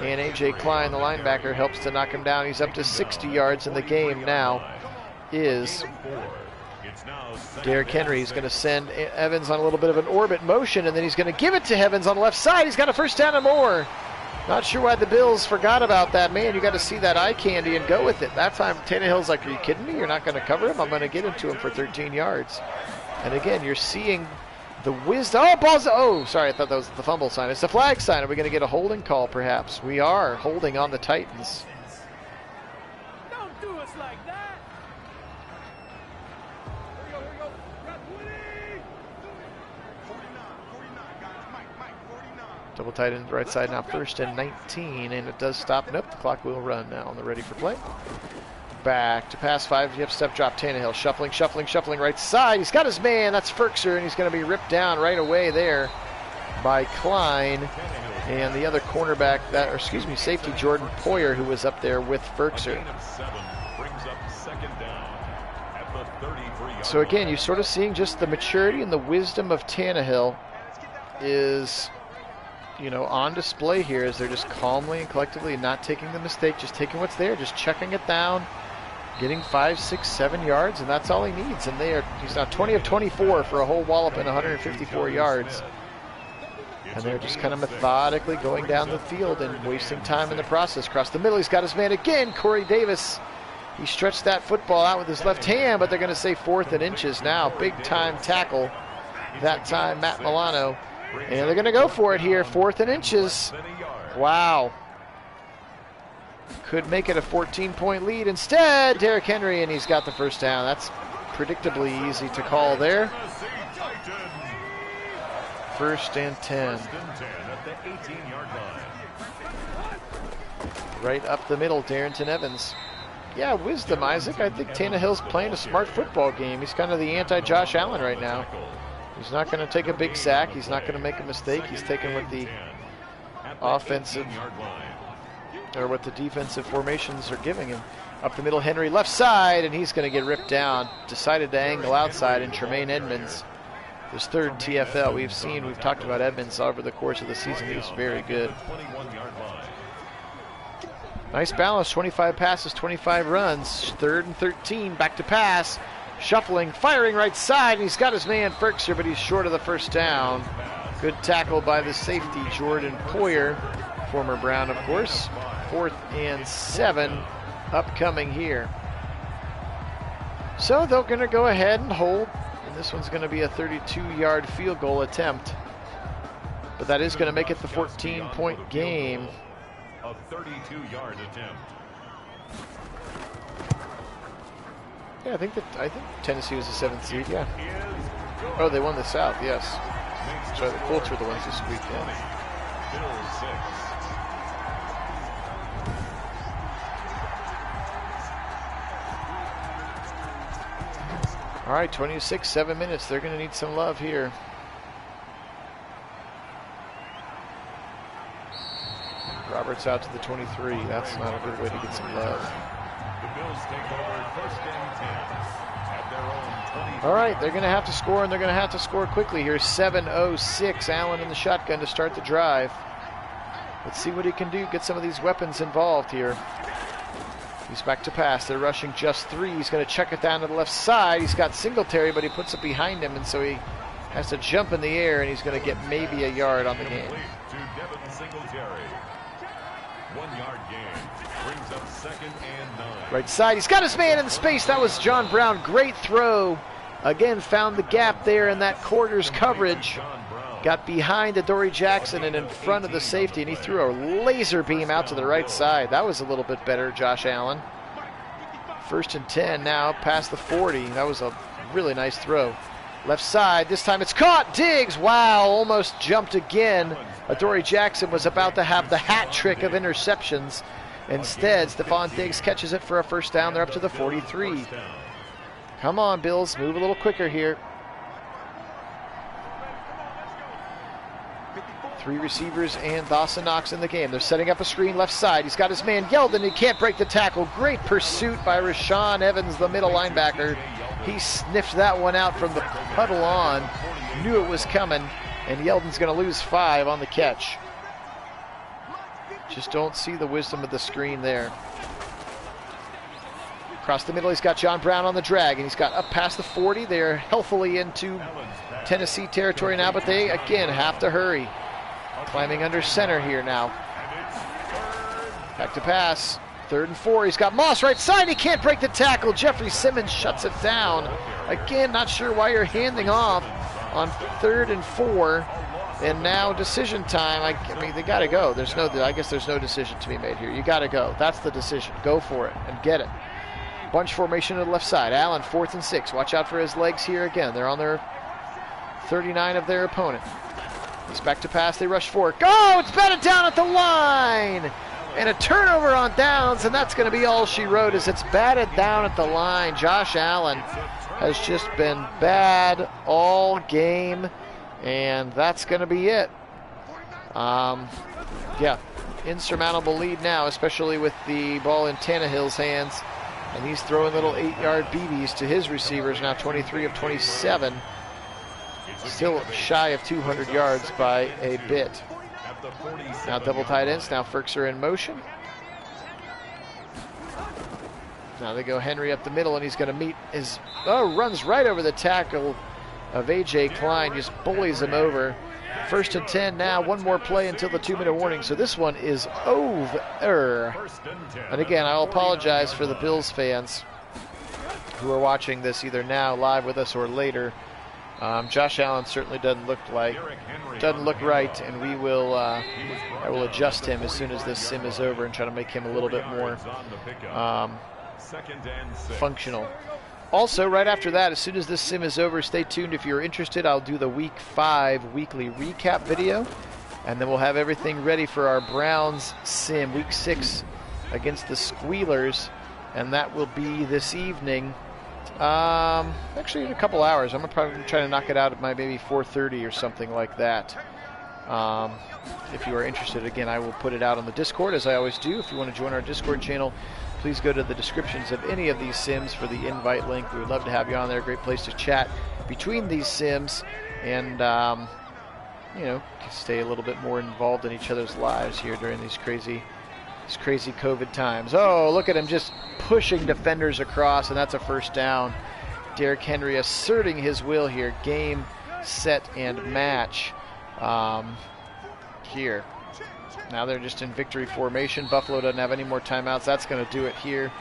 And A.J. Klein, the linebacker, helps to knock him down. He's up to 60 yards in the game now. Is Derrick Henry. He's going to send Evans on a little bit of an orbit motion, and then he's going to give it to Evans on the left side. He's got a first down and more. Not sure why the Bills forgot about that. Man, you got to see that eye candy and go with it. That time, Tannehill's like, are you kidding me? You're not going to cover him? I'm going to get him to him for 13 yards. And again, you're seeing the wisdom. Oh, balls. Oh, sorry. I thought that was the fumble sign. It's the flag sign. Are we going to get a holding call, perhaps? We are holding on the Titans. Don't do us like that. Double tight end right side now, 1st and 19, and it does stop. Nope, the clock will run now on the ready for play. Back to pass 5, yep, step drop, Tannehill, shuffling right side. He's got his man, that's Ferkser, and he's going to be ripped down right away there by Klein. And the other cornerback, safety, Jordan Poyer, who was up there with Ferkser. So again, you're sort of seeing just the maturity and the wisdom of Tannehill is, on display here as they're just calmly and collectively not taking the mistake, just taking what's there, just checking it down, getting 5, 6, 7 yards, and that's all he needs. And he's now 20 of 24 for a whole wallop and 154 yards. And they're just kind of methodically going down the field and wasting time in the process. Across the middle, he's got his man again, Corey Davis. He stretched that football out with his left hand, but they're going to say 4th and inches now. Big time tackle. That time, Matt Milano. And they're going to go for it here, 4th and inches. Wow. Could make it a 14-point lead. Instead, Derrick Henry, and he's got the first down. That's predictably easy to call there. 1st and 10. At the 18-yard line. Right up the middle, Darrington Evans. Yeah, wisdom, Isaac. I think Tannehill's playing a smart football game. He's kind of the anti-Josh Allen right now. He's not going to take a big sack. He's not going to make a mistake. He's taking what the offensive or what the defensive formations are giving him. Up the middle, Henry left side, and he's going to get ripped down. Decided to angle outside, and Tremaine Edmonds, his 3rd TFL. We've talked about Edmonds over the course of the season. He's very good. Nice balance, 25 passes, 25 runs. 3rd and 13, back to pass. Shuffling, firing right side, and he's got his man Ferkser, but he's short of the first down. Good tackle by the safety, Jordan Poyer, former Brown, of course. 4th and 7 upcoming here. So they're going to go ahead and hold, and this one's going to be a 32-yard field goal attempt. But that is going to make it the 14-point game. A 32-yard attempt. Yeah, I think Tennessee was the 7th seed, yeah. Oh, they won the South, yes. Sorry, the Colts were the ones this weekend. All right, 26, 7 minutes. They're going to need some love here. Roberts out to the 23. That's not a good way to get some love. The Bills take over 1st and 10 at their own 20. All right, they're going to have to score, and they're going to have to score quickly here. 7:06, Allen in the shotgun to start the drive. Let's see what he can do, get some of these weapons involved here. He's back to pass. They're rushing just 3. He's going to check it down to the left side. He's got Singletary, but he puts it behind him, and so he has to jump in the air, and he's going to get maybe a yard on the game. Singletary. 1-yard gain. Brings up 2nd and 9. Right side. He's got his man in the space. That was John Brown. Great throw. Again, found the gap there in that quarters coverage. Got behind Adoree Jackson and in front of the safety, and he threw a laser beam out to the right side. That was a little bit better, Josh Allen. 1st and 10 now, past the 40. That was a really nice throw. Left side, this time it's caught. Diggs, wow, almost jumped again. Adoree Jackson was about to have the hat trick of interceptions. Instead, Stephon Diggs catches it for a first down. They're up to the 43. Come on, Bills, move a little quicker here. 3 receivers and Dawson Knox in the game. They're setting up a screen left side. He's got his man Yeldon. He can't break the tackle. Great pursuit by Rashaan Evans, the middle linebacker. He sniffed that one out from the puddle on. Knew it was coming, and Yeldon's going to lose 5 on the catch. Just don't see the wisdom of the screen there. Across the middle, he's got John Brown on the drag, and he's got up past the 40. They're healthily into Tennessee territory now, but they, again, have to hurry. Climbing under center here now. Back to pass. 3rd and 4. He's got Moss right side. He can't break the tackle. Jeffrey Simmons shuts it down. Again, not sure why you're handing off on 3rd and 4. And now decision time. I mean, they got to go. I guess there's no decision to be made here. You got to go. That's the decision. Go for it and get it. Bunch formation to the left side. Allen, 4th and 6. Watch out for his legs here again. They're on their 39 of their opponent. He's back to pass. They rush for it. Go! It's batted down at the line! And a turnover on downs, and that's going to be all she wrote as it's batted down at the line. Josh Allen has just been bad all game, and that's going to be it. Yeah, insurmountable lead now, especially with the ball in Tannehill's hands. And he's throwing little 8-yard BBs to his receivers, now 23 of 27. Still shy of 200 yards by a bit. Now double tight ends, now Ferks are in motion. Now they go Henry up the middle, and he's going to meet his, runs right over the tackle of A.J. Klein, just bullies him over. 1st and 10 now, one more play until the 2-minute warning, so this one is over. And again, I'll apologize for the Bills fans who are watching this either now live with us or later. Josh Allen certainly doesn't look right, and we will I will adjust him as soon as this sim is over and try to make him a little bit more functional. Also, right after that, as soon as this sim is over, stay tuned. If you're interested, I'll do the Week 5 weekly recap video, and then we'll have everything ready for our Browns sim, Week 6 against the Squealers, and that will be this evening. Actually, in a couple hours. I'm probably trying to knock it out at maybe 4:30 or something like that. If you are interested, again, I will put it out on the Discord, as I always do. If you want to join our Discord channel, please go to the descriptions of any of these sims for the invite link. We would love to have you on there. Great place to chat between these sims and, you know, stay a little bit more involved in each other's lives here during these crazy COVID times. Oh, look at him just pushing defenders across, and that's a first down. Derrick Henry asserting his will here. Game, set, and match here. Now they're just in victory formation. Buffalo doesn't have any more timeouts. That's going to do it here.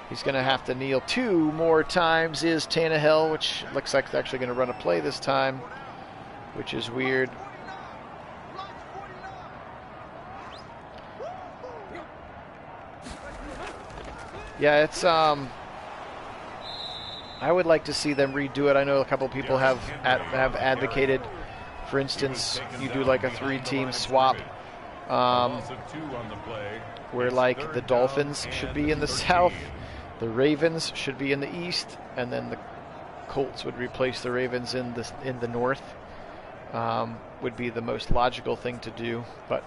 He's going to have to kneel 2 more times, is Tannehill, which looks like they're actually going to run a play this time, which is weird. Yeah, it's I would like to see them redo it. I know a couple people have advocated, for instance, you do like a 3-team swap, where like the Dolphins should be in the south, the Ravens should be in the east, and then the Colts would replace the Ravens in the north. Would be the most logical thing to do, but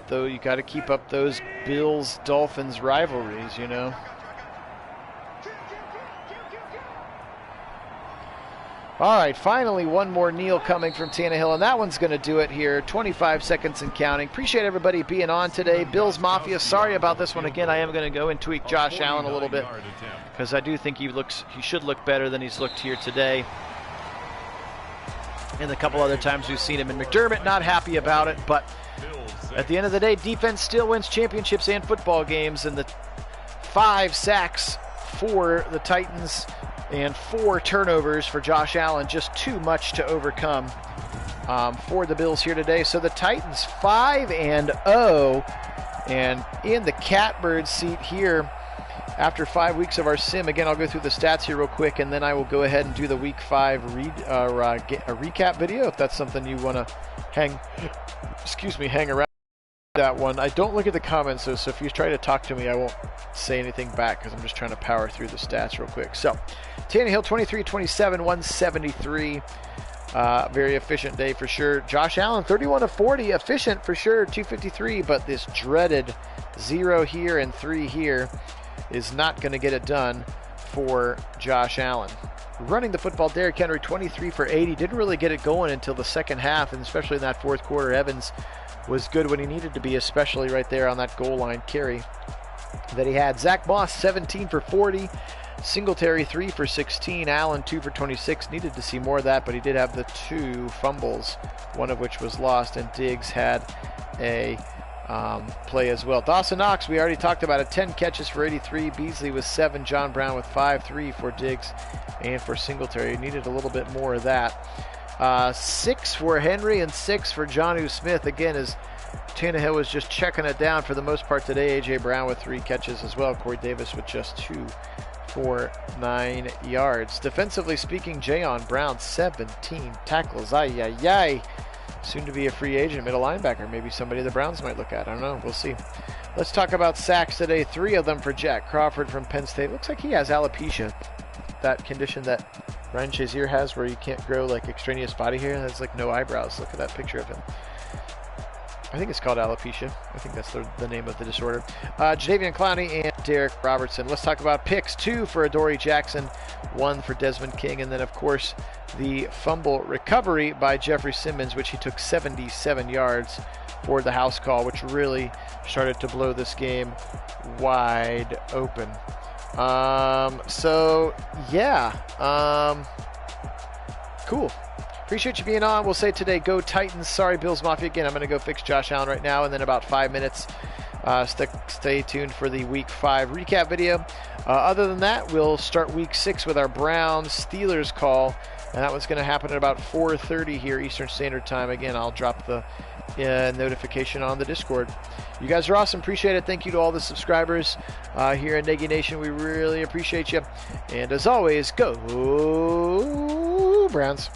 though you got to keep up those Bills-Dolphins rivalries, you know. All right, finally one more kneel coming from Tannehill, and that one's going to do it here. 25 seconds and counting. Appreciate everybody being on today. Bills Mafia, sorry about this one. Again, I am going to go and tweak Josh Allen a little bit, because I do think he should look better than he's looked here today. And a couple other times we've seen him in McDermott, not happy about it, but at the end of the day, defense still wins championships and football games, and the 5 sacks for the Titans and 4 turnovers for Josh Allen, just too much to overcome for the Bills here today. So the Titans 5-0, and in the catbird seat here after 5 weeks of our sim. Again, I'll go through the stats here real quick, and then I will go ahead and do the Week 5 recap video, if that's something you want to hang around that one. I don't look at the comments, so if you try to talk to me, I won't say anything back, because I'm just trying to power through the stats real quick. So, Tannehill 23-27, 173. Very efficient day for sure. Josh Allen 31-40, efficient for sure, 253, but this dreaded 0 here and 3 here is not going to get it done for Josh Allen. Running the football, Derrick Henry 23 for 80. Didn't really get it going until the second half, and especially in that fourth quarter. Evans was good when he needed to be, especially right there on that goal line carry that he had. Zach Moss 17 for 40. Singletary 3 for 16. Allen 2 for 26. Needed to see more of that, but he did have the 2 fumbles, one of which was lost, and Diggs had a play as well. Dawson Knox, we already talked about it, 10 catches for 83. Beasley with 7. John Brown with 5, 3 for Diggs and for Singletary. Needed a little bit more of that. 6 for Henry and 6 for Jonnu Smith. Again, as Tannehill was just checking it down for the most part today. A.J. Brown with 3 catches as well. Corey Davis with just 2 for 9 yards. Defensively speaking, Jayon Brown 17 tackles. Ay. Soon to be a free agent middle linebacker. Maybe somebody the Browns might look at. I don't know. We'll see. Let's talk about sacks today. 3 of them for Jack Crawford from Penn State. Looks like he has alopecia, that condition that Ryan Shazier has, where you can't grow like extraneous body hair. That's like no eyebrows. Look at that picture of him. I think it's called alopecia. I think that's the name of the disorder. Jadeveon Clowney and Derek Robertson. Let's talk about picks. 2 for Adoree Jackson, 1 for Desmond King, and then, of course, the fumble recovery by Jeffrey Simmons, which he took 77 yards for the house call, which really started to blow this game wide open. Cool. Appreciate you being on. We'll say today, go Titans. Sorry, Bills Mafia. Again, I'm going to go fix Josh Allen right now, and then about 5 minutes. Stay tuned for the Week 5 recap video. Other than that, we'll start Week 6 with our Browns-Steelers call, and that was going to happen at about 4:30 here Eastern Standard Time. Again, I'll drop the notification on the Discord. You guys are awesome. Appreciate it. Thank you to all the subscribers here in Nagy Nation. We really appreciate you. And as always, go Browns.